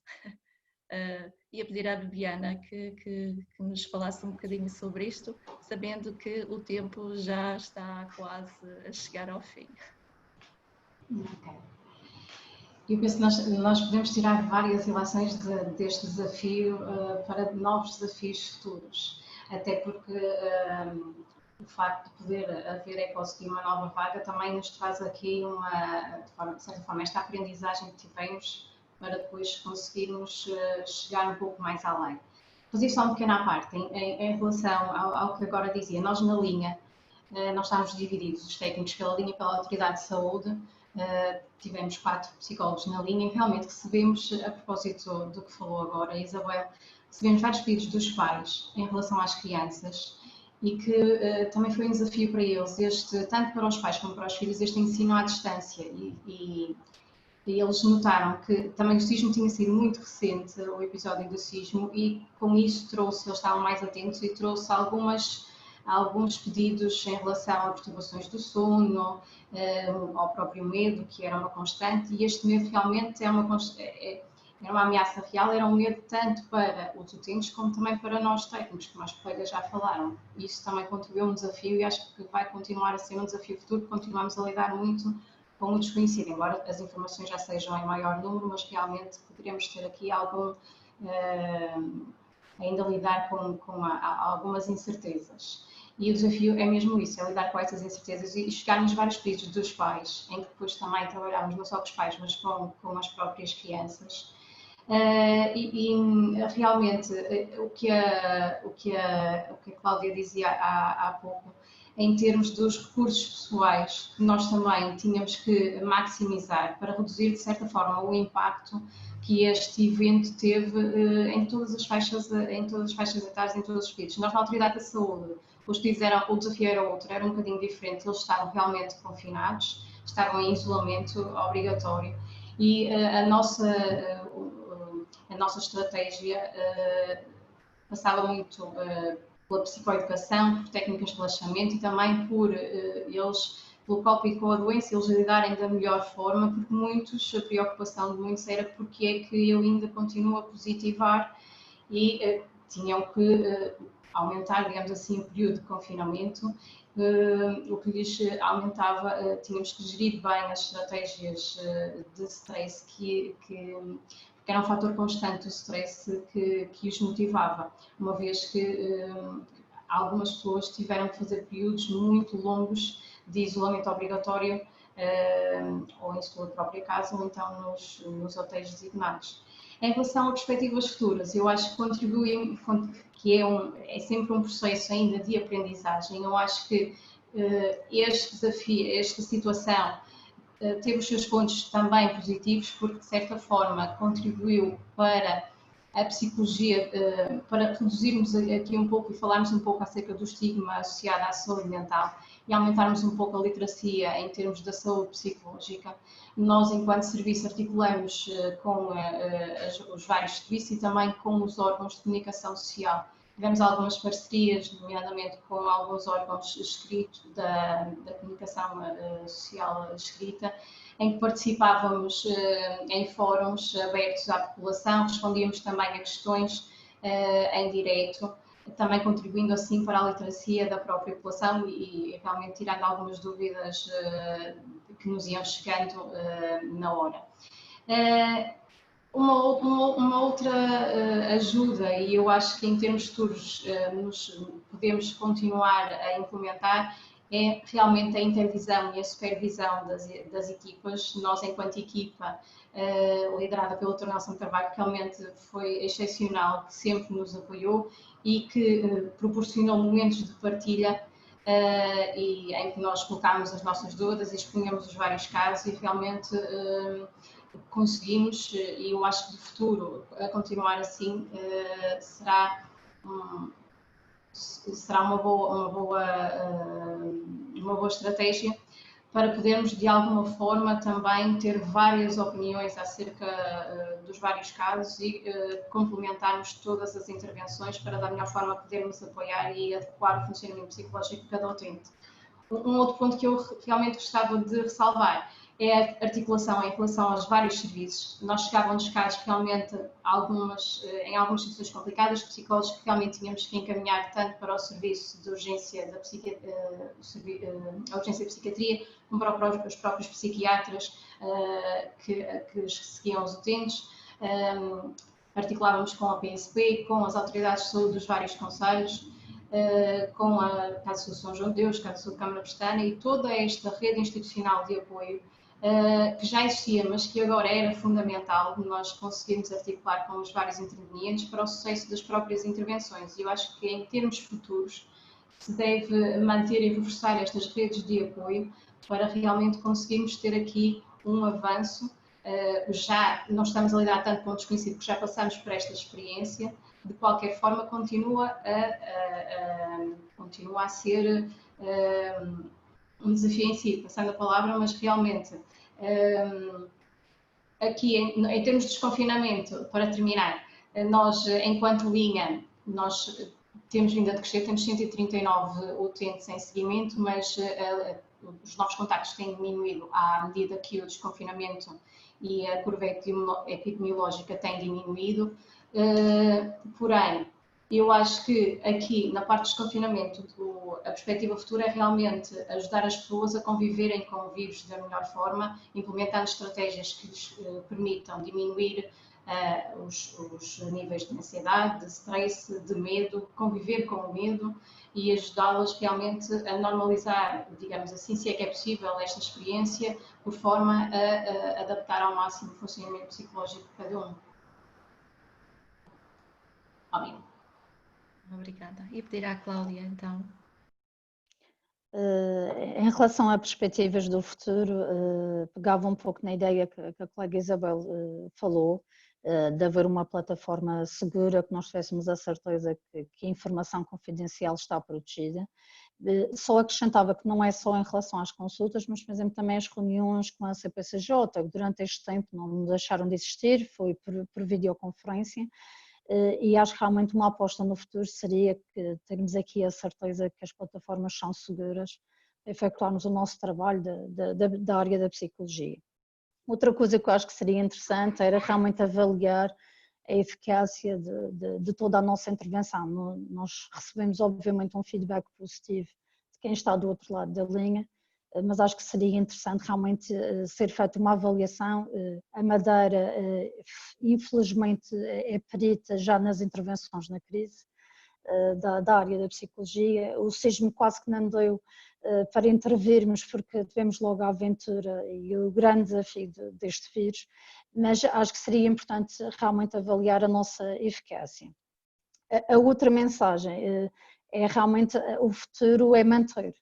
ia pedir à Bibiana que nos falasse um bocadinho sobre isto, sabendo que o tempo já está quase a chegar ao fim. Ok. Eu penso que nós podemos tirar várias ilações deste desafio para novos desafios futuros, até porque o facto de poder haver ecosistema uma nova vaga também nos traz aqui de certa forma, esta aprendizagem que tivemos para depois conseguirmos chegar um pouco mais além. Fazer só um pequeno à parte, em relação ao que agora dizia, nós na linha, nós estamos divididos, os técnicos pela linha e pela Autoridade de Saúde, tivemos 4 psicólogos na linha e realmente recebemos, a propósito do que falou agora a Isabel, recebemos vários pedidos dos pais em relação às crianças e que também foi um desafio para eles, tanto para os pais como para os filhos, este ensino à distância e eles notaram que também o sismo tinha sido muito recente, o episódio do sismo, e com isso eles estavam mais atentos e trouxe alguns pedidos em relação a perturbações do sono, ao próprio medo, que era uma constante, e este medo realmente era uma ameaça real, era um medo tanto para os utentes como também para nós técnicos, como os colegas já falaram. Isso também contribuiu um desafio e acho que vai continuar a ser um desafio futuro, porque continuamos a lidar muito com o desconhecido, embora as informações já sejam em maior número, mas realmente poderemos ter aqui algum, ainda lidar com algumas incertezas. E o desafio é mesmo isso, é lidar com essas incertezas e chegar nos vários pedidos dos pais, em que depois também trabalhamos não só com os pais, mas com as próprias crianças. Realmente, o que a Cláudia dizia há pouco, em termos dos recursos pessoais, que nós também tínhamos que maximizar para reduzir, de certa forma, o impacto que este evento teve em todas as faixas etárias, em todos os pedidos. Nós, na Autoridade da Saúde, os pedidos o desafio era outro, era um bocadinho diferente, eles estavam realmente confinados, estavam em isolamento obrigatório e a nossa estratégia passava muito pela psicoeducação, por técnicas de relaxamento e também por pelo cópia com a doença, eles lidarem da melhor forma, porque a preocupação de muitos era porque é que eu ainda continuo a positivar e tinham que aumentar, digamos assim, o período de confinamento, o que lhes aumentava, tínhamos que gerir bem as estratégias de stress que era um fator constante o stress que os motivava, uma vez que algumas pessoas tiveram que fazer períodos muito longos de isolamento obrigatório, ou em sua própria casa, ou então nos hotéis designados. Em relação a perspectivas futuras, eu acho que contribuem, que é sempre um processo ainda de aprendizagem. Eu acho que este desafio, esta situação, teve os seus pontos também positivos, porque de certa forma contribuiu para a psicologia, para reduzirmos aqui um pouco e falarmos um pouco acerca do estigma associado à saúde mental e aumentarmos um pouco a literacia em termos da saúde psicológica. Nós, enquanto serviço, articulamos com os vários serviços e também com os órgãos de comunicação social. Tivemos algumas parcerias, nomeadamente com alguns órgãos escritos da comunicação social escrita, em que participávamos em fóruns abertos à população, respondíamos também a questões em direto, também contribuindo assim para a literacia da própria população e realmente tirando algumas dúvidas que nos iam chegando na hora. Uma outra ajuda, e eu acho que em termos futuros podemos continuar a implementar, é realmente a intervisão e a supervisão das equipas. Nós, enquanto equipa, liderada pelo Dr. Nelson Carvalho, que realmente foi excepcional, que sempre nos apoiou e que proporcionou momentos de partilha e em que nós colocámos as nossas dúvidas e expunhamos os vários casos e realmente conseguimos, e eu acho que de futuro a continuar assim será uma boa estratégia para podermos de alguma forma também ter várias opiniões acerca dos vários casos e complementarmos todas as intervenções para da melhor forma podermos apoiar e adequar o funcionamento psicológico de cada utente. Um outro ponto que eu realmente gostava de ressalvar é a articulação em relação aos vários serviços. Nós chegávamos casos realmente em algumas situações complicadas, psicólogos que realmente tínhamos que encaminhar tanto para o serviço de urgência da urgência de psiquiatria, como para os próprios psiquiatras que seguiam os utentes. Articulávamos com a PSP, com as autoridades de saúde dos vários concelhos, com a Casa de São João de Deus, Casa de Saúde Câmara Pestana e toda esta rede institucional de apoio que já existia, mas que agora era fundamental nós conseguirmos articular com os vários intervenientes para o sucesso das próprias intervenções. E eu acho que em termos futuros se deve manter e reforçar estas redes de apoio para realmente conseguirmos ter aqui um avanço. Já não estamos a lidar tanto com o desconhecido, porque já passamos por esta experiência. De qualquer forma, continua a ser um desafio em si, passando a palavra, mas realmente aqui em termos de desconfinamento, para terminar, nós enquanto linha, nós temos vindo a crescer, temos 139 utentes em seguimento, mas os novos contactos têm diminuído à medida que o desconfinamento e a curva epidemiológica tem diminuído, porém, eu acho que aqui, na parte do desconfinamento, a perspectiva futura é realmente ajudar as pessoas a conviverem com o vírus da melhor forma, implementando estratégias que lhes permitam diminuir os níveis de ansiedade, de stress, de medo, conviver com o medo e ajudá-las realmente a normalizar, digamos assim, se é que é possível, esta experiência, por forma a adaptar ao máximo o funcionamento psicológico de cada um. Obrigada. Obrigada. E pedir à Cláudia, então. Em relação a perspectivas do futuro, pegava um pouco na ideia que a colega Isabel falou, de haver uma plataforma segura, que nós tivéssemos a certeza que a informação confidencial está protegida. Só acrescentava que não é só em relação às consultas, mas, por exemplo, também as reuniões com a CPCJ, que durante este tempo não deixaram de existir, foi por videoconferência. E acho que realmente uma aposta no futuro seria que termos aqui a certeza que as plataformas são seguras para efetuarmos o nosso trabalho da área da psicologia. Outra coisa que eu acho que seria interessante era realmente avaliar a eficácia de toda a nossa intervenção. Nós recebemos obviamente um feedback positivo de quem está do outro lado da linha, mas acho que seria interessante realmente ser feita uma avaliação. A Madeira, infelizmente, é perita já nas intervenções na crise da área da psicologia. O SISM quase que não deu para intervirmos, porque tivemos logo a aventura e o grande desafio deste vírus, mas acho que seria importante realmente avaliar a nossa eficácia. A outra mensagem é realmente o futuro é manter.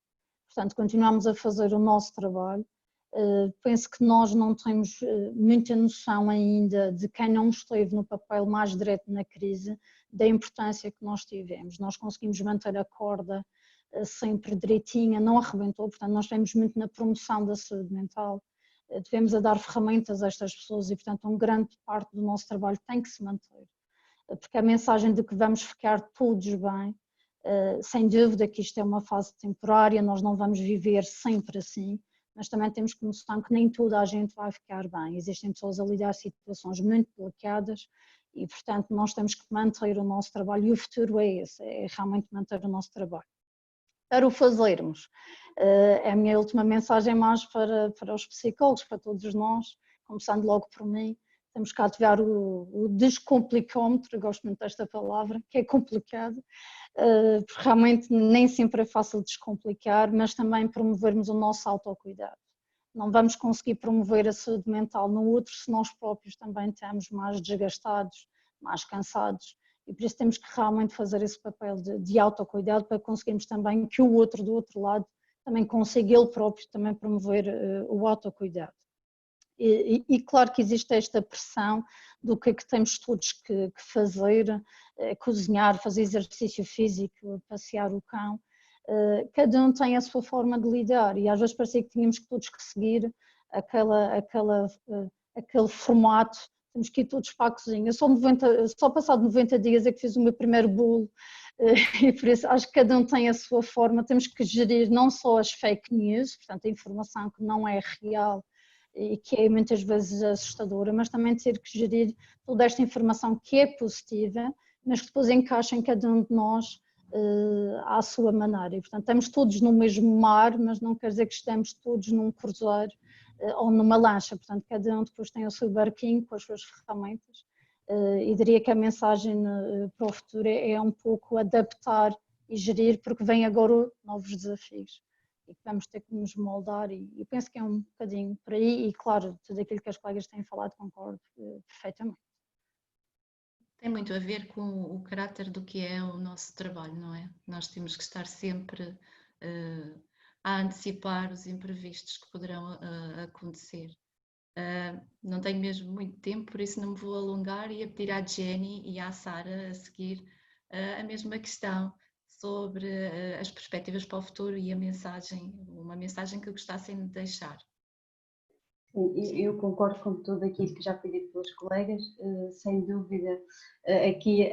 Portanto, continuamos a fazer o nosso trabalho. Penso que nós não temos muita noção ainda de quem não esteve no papel mais direto na crise, da importância que nós tivemos. Nós conseguimos manter a corda sempre direitinha, não arrebentou, portanto nós temos muito na promoção da saúde mental, devemos a dar ferramentas a estas pessoas e, portanto, uma grande parte do nosso trabalho tem que se manter, porque a mensagem de que vamos ficar todos bem, sem dúvida que isto é uma fase temporária, nós não vamos viver sempre assim, mas também temos que notar que nem toda a gente vai ficar bem. Existem pessoas a lidar situações muito delicadas e, portanto, nós temos que manter o nosso trabalho e o futuro é esse, é realmente manter o nosso trabalho. Para o fazermos, a minha última mensagem é mais para os psicólogos, para todos nós, começando logo por mim. Temos que ativar o descomplicómetro, gosto muito desta palavra, que é complicado, porque realmente nem sempre é fácil descomplicar, mas também promovermos o nosso autocuidado. Não vamos conseguir promover a saúde mental no outro se nós próprios também estamos mais desgastados, mais cansados, e por isso temos que realmente fazer esse papel de autocuidado para conseguirmos também que o outro do outro lado também consiga ele próprio também promover o autocuidado. E claro que existe esta pressão do que é que temos todos que fazer, cozinhar, fazer exercício físico, passear o cão. Cada um tem a sua forma de lidar e às vezes parecia que tínhamos todos que seguir aquele formato, temos que ir todos para a cozinha. Só passado 90 dias é que fiz o meu primeiro bolo e por isso acho que cada um tem a sua forma, temos que gerir não só as fake news, portanto a informação que não é real, e que é muitas vezes assustadora, mas também ter que gerir toda esta informação que é positiva, mas que depois encaixa em cada um de nós à sua maneira. E, portanto, estamos todos no mesmo mar, mas não quer dizer que estamos todos num cruzeiro ou numa lancha. Portanto, cada um depois tem o seu barquinho com as suas ferramentas. E diria que a mensagem para o futuro é um pouco adaptar e gerir, porque vem agora novos desafios e que vamos ter que nos moldar e penso que é um bocadinho por aí e claro, tudo aquilo que as colegas têm falado concordo perfeitamente. Tem muito a ver com o caráter do que é o nosso trabalho, não é? Nós temos que estar sempre a antecipar os imprevistos que poderão acontecer. Não tenho mesmo muito tempo, por isso não me vou alongar e a pedir à Jenny e à Sara a seguir a mesma questão sobre as perspectivas para o futuro e uma mensagem que gostassem de deixar. Eu concordo com tudo aquilo que já foi dito pelos colegas, sem dúvida. Aqui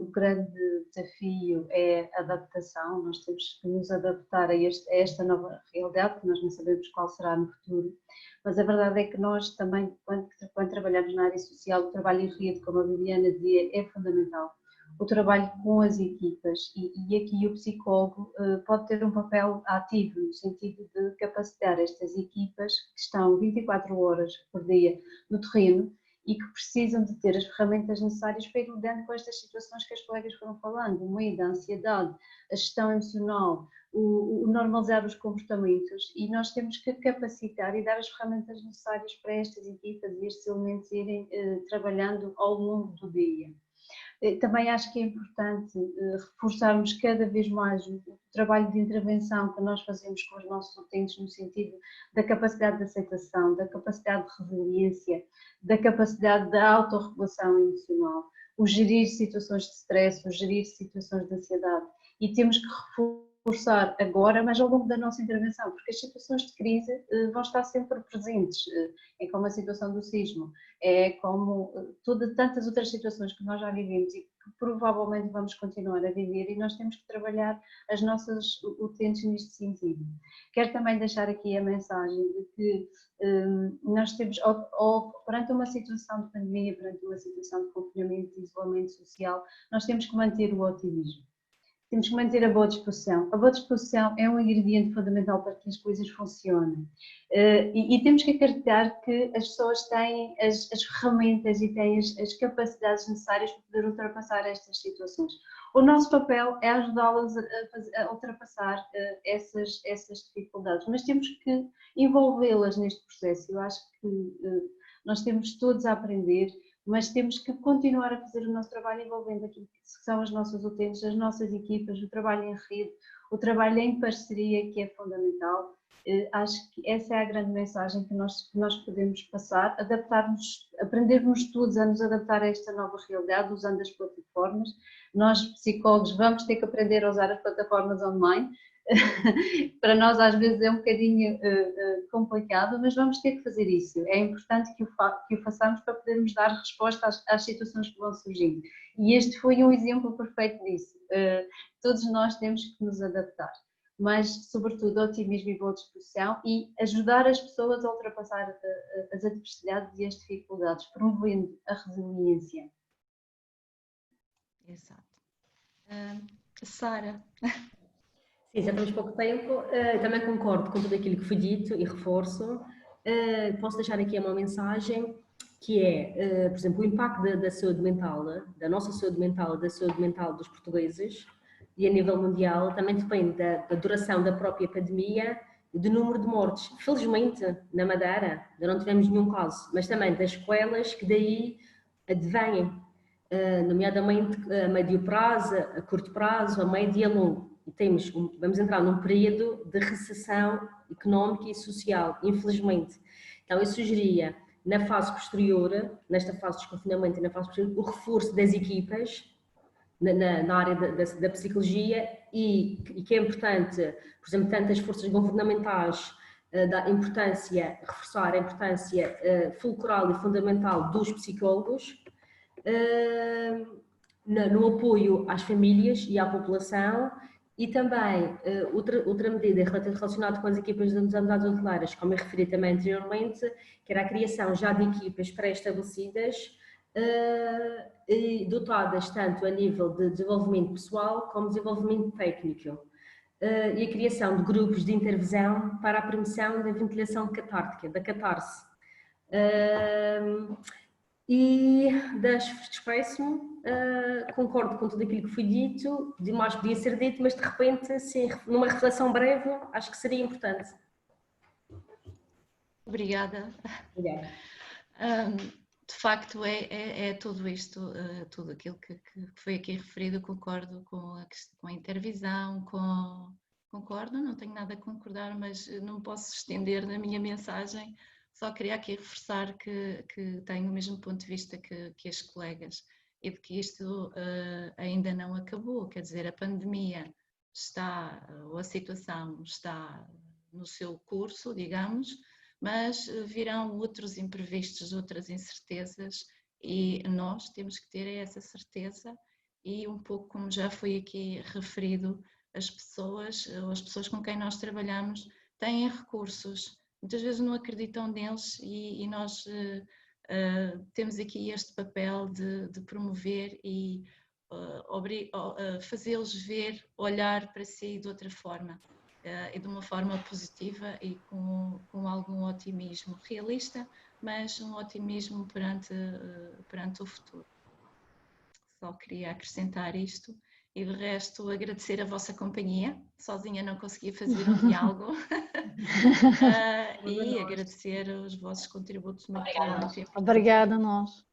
o grande desafio é a adaptação, nós temos que nos adaptar a esta nova realidade, que nós não sabemos qual será no futuro, mas a verdade é que nós também, quando trabalhamos na área social, o trabalho em rede, como a Viviana dizia, é fundamental. O trabalho com as equipas e aqui o psicólogo pode ter um papel ativo no sentido de capacitar estas equipas que estão 24 horas por dia no terreno e que precisam de ter as ferramentas necessárias para ir lidando com estas situações que as colegas foram falando, o medo, a ansiedade, a gestão emocional, o normalizar os comportamentos, e nós temos que capacitar e dar as ferramentas necessárias para estas equipas e estes elementos irem trabalhando ao longo do dia. Também acho que é importante reforçarmos cada vez mais o trabalho de intervenção que nós fazemos com os nossos utentes no sentido da capacidade de aceitação, da capacidade de resiliência, da capacidade da autorregulação emocional, o gerir situações de stress, o gerir situações de ansiedade, e temos que reforçar agora, mas ao longo da nossa intervenção, porque as situações de crise vão estar sempre presentes, é como a situação do sismo, é como tantas outras situações que nós já vivemos e que provavelmente vamos continuar a viver, e nós temos que trabalhar as nossas utentes neste sentido. Quero também deixar aqui a mensagem de que nós temos, perante uma situação de pandemia, perante uma situação de confinamento e isolamento social, nós temos que manter o otimismo. Temos que manter a boa disposição. A boa disposição é um ingrediente fundamental para que as coisas funcionem. E temos que acreditar que as pessoas têm as ferramentas e têm as capacidades necessárias para poder ultrapassar estas situações. O nosso papel é ajudá-las a ultrapassar essas dificuldades, mas temos que envolvê-las neste processo. Eu acho que nós temos todos a aprender, mas temos que continuar a fazer o nosso trabalho envolvendo aquilo que são as nossas utentes, as nossas equipas, o trabalho em rede, o trabalho em parceria, que é fundamental. Acho que essa é a grande mensagem que nós podemos passar, adaptarmos, aprendermos todos a nos adaptar a esta nova realidade usando as plataformas. Nós, psicólogos, vamos ter que aprender a usar as plataformas online. Para nós às vezes é um bocadinho complicado, mas vamos ter que fazer isso. É importante que o façamos para podermos dar resposta às situações que vão surgindo. E este foi um exemplo perfeito disso. Todos nós temos que nos adaptar, mas sobretudo otimismo e boa disposição, e ajudar as pessoas a ultrapassar as adversidades e as dificuldades, promovendo a resiliência. Exato. Sara. Sim, já temos pouco tempo. Também concordo com tudo aquilo que foi dito e reforço. Posso deixar aqui uma mensagem que é, por exemplo, o impacto da saúde mental, da nossa saúde mental, da saúde mental dos portugueses e a nível mundial também depende da duração da própria pandemia e do número de mortes. Felizmente, na Madeira, ainda não tivemos nenhum caso, mas também das sequelas que daí advêm, nomeadamente a médio prazo, a curto prazo, a médio e a longo. E vamos entrar num período de recessão económica e social, infelizmente. Então, eu sugeria, na fase posterior, nesta fase de desconfinamento e na fase posterior, o reforço das equipas na área da psicologia e que é importante, por exemplo, tanto as forças governamentais, reforçar a importância fulcral e fundamental dos psicólogos, no apoio às famílias e à população. E também outra medida relacionada com as equipas das unidades hoteleiras, como eu referi também anteriormente, que era a criação já de equipas pré-estabelecidas e dotadas tanto a nível de desenvolvimento pessoal como desenvolvimento técnico, e a criação de grupos de intervenção para a promoção da ventilação catártica, da catarse. E despeço-me, concordo com tudo aquilo que foi dito, demais podia ser dito, mas de repente, assim, numa reflexão breve, acho que seria importante. Obrigada. Obrigada. De facto, é tudo isto, tudo aquilo que foi aqui referido, concordo com a intervisão, concordo, não tenho nada a concordar, mas não posso estender na minha mensagem. Só queria aqui reforçar que tenho o mesmo ponto de vista que as colegas, e de que isto ainda não acabou, quer dizer, a pandemia ou a situação está no seu curso, digamos, mas virão outros imprevistos, outras incertezas e nós temos que ter essa certeza e um pouco como já foi aqui referido, as pessoas com quem nós trabalhamos têm recursos, muitas vezes não acreditam neles e nós temos aqui este papel de promover e fazê-los ver, olhar para si de outra forma e de uma forma positiva e com algum otimismo realista, mas um otimismo perante o futuro. Só queria acrescentar isto e de resto agradecer a vossa companhia, sozinha não conseguia fazer um diálogo e agradecer os vossos contributos muito importantes. Obrigada a nós.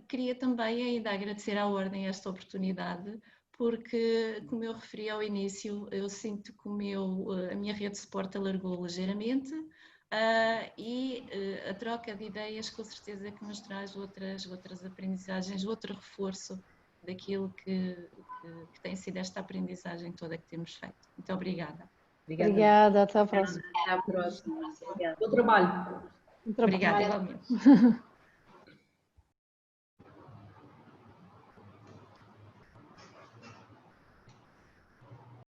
Queria também ainda agradecer à Ordem esta oportunidade, porque, como eu referi ao início, eu sinto que a minha rede de suporte alargou ligeiramente e a troca de ideias com certeza que nos traz outras aprendizagens, outro reforço daquilo que tem sido esta aprendizagem toda que temos feito. Muito obrigada. Obrigada, até à próxima. Até à próxima. Obrigada. Bom trabalho. Obrigada, igualmente.